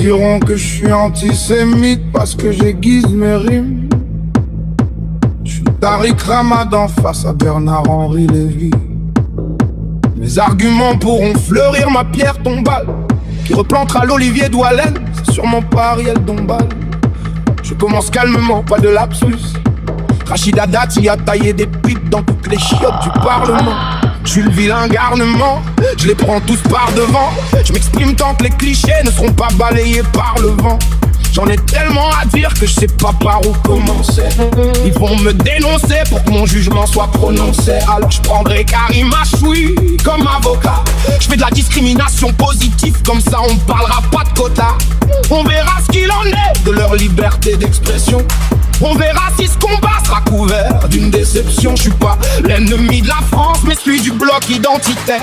diront que je suis antisémite parce que j'aiguise mes rimes. Je suis Tariq Ramadan face à Bernard-Henri Lévy. Mes arguments pourront fleurir ma pierre tombale qui replantera l'olivier d'Oualen, c'est sûrement pas Ariel Dombal. Je commence calmement, pas de lapsus. Rachida Dati a taillé des pipes dans toutes les chiottes du Parlement. Je suis le vilain garnement, je les prends tous par devant. Je m'exprime tant que les clichés ne seront pas balayés par le vent. J'en ai tellement à dire que je sais pas par où commencer. Ils vont me dénoncer pour que mon jugement soit prononcé. Alors je prendrai Karim Achoui comme avocat. Je fais de la discrimination positive, comme ça on parlera pas de quota. On verra ce qu'il en est de leur liberté d'expression. On verra si ce combat sera couvert d'une déception. Je suis pas l'ennemi de la France, mais celui du bloc identitaire.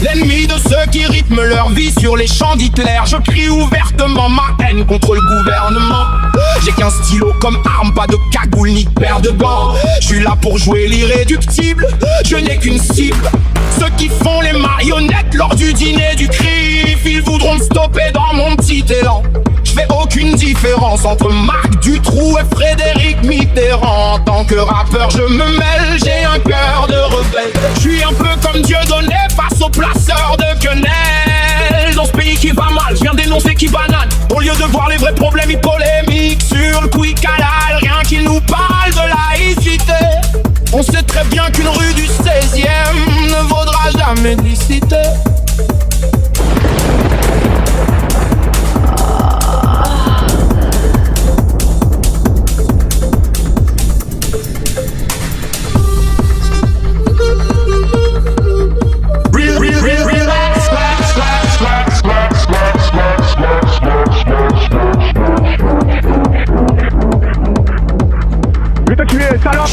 L'ennemi de ceux qui rythment leur vie sur les champs d'Hitler. Je crie ouvertement ma haine contre le gouvernement. J'ai qu'un stylo comme arme, pas de cagoule ni de paire de gants. Je suis là pour jouer l'irréductible, je n'ai qu'une cible. Ceux qui font les marionnettes lors du dîner du CRIF, ils voudront me stopper dans mon petit élan. Je fais aucune différence entre Marc Dutroux et Frédéric Mitterrand. En tant que rappeur je me mêle, j'ai un cœur de rebelle. Je suis un peu comme Dieudonné face aux placeurs de quenelle. Dans ce pays qui va mal, je viens dénoncer qui banane. Au lieu de voir les vrais problèmes, ils polémiquent sur le quick halal. Rien qu'ils nous parlent de laïcité. On sait très bien qu'une rue du 16e ne vaudra jamais de licité. Je vais te tuer, salope!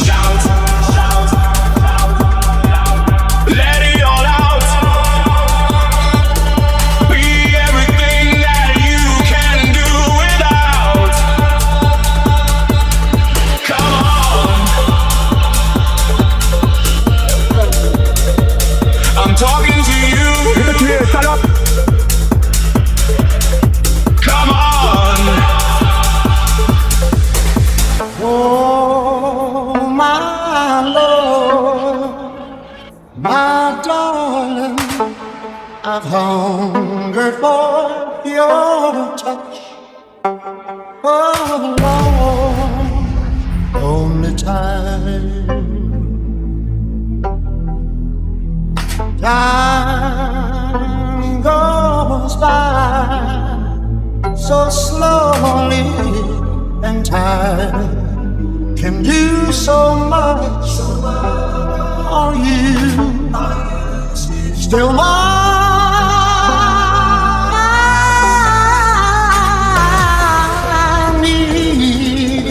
I've hungered for your touch for a long, lonely time. Time goes by so slowly, and time can do so much for you. Still more.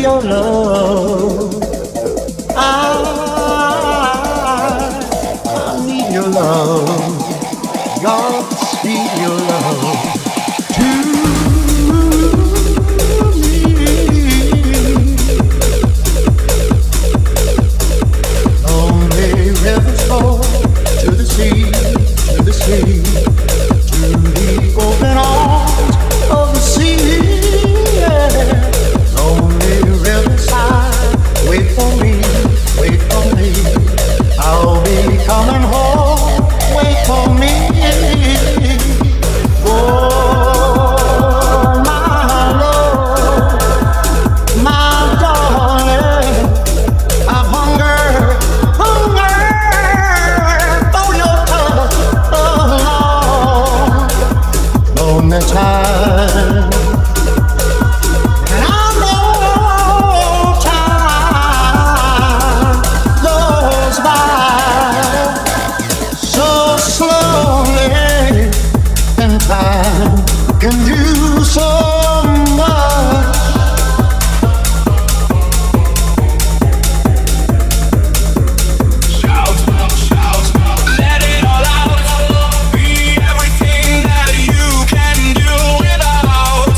Your love, I need your love, God speed your love to me. Lonely rivers flow to the sea, to the sea, to the open arms of the sea. Yeah. Wait for me, wait for me. I'll be coming home. Wait for me. Oh, my love, my darling, I've hunger for your touch. Oh, lonely time. Can do so much. Shout, shout, let it all out. Be everything that you can do without.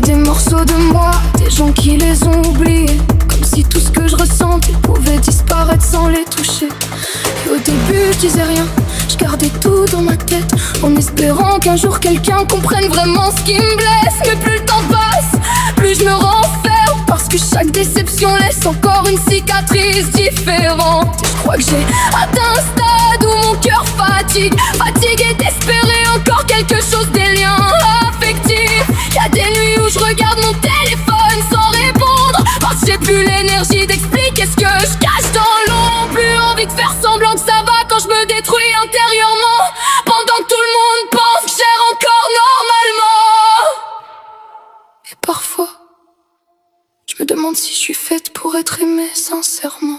des morceaux de moi, des gens qui les ont oubliés. Comme si tout ce que je ressentais pouvait disparaître sans les toucher. Et au début je disais rien, je gardais tout dans ma tête, en espérant qu'un jour quelqu'un comprenne vraiment ce qui me blesse. Mais plus le temps passe, plus je me renferme, parce que chaque déception laisse encore une cicatrice différente. Et je crois que j'ai atteint un stade où mon cœur fatigue, fatigué d'espérer encore quelque chose, des liens affectifs. Y'a des nuits où je regarde mon téléphone sans répondre, parce que j'ai plus l'énergie d'expliquer ce que je cache dans l'ombre. Plus envie de faire semblant que ça va quand je me détruis intérieurement, pendant que tout le monde pense que j'erre encore normalement. Et parfois je me demande si je suis faite pour être aimée sincèrement.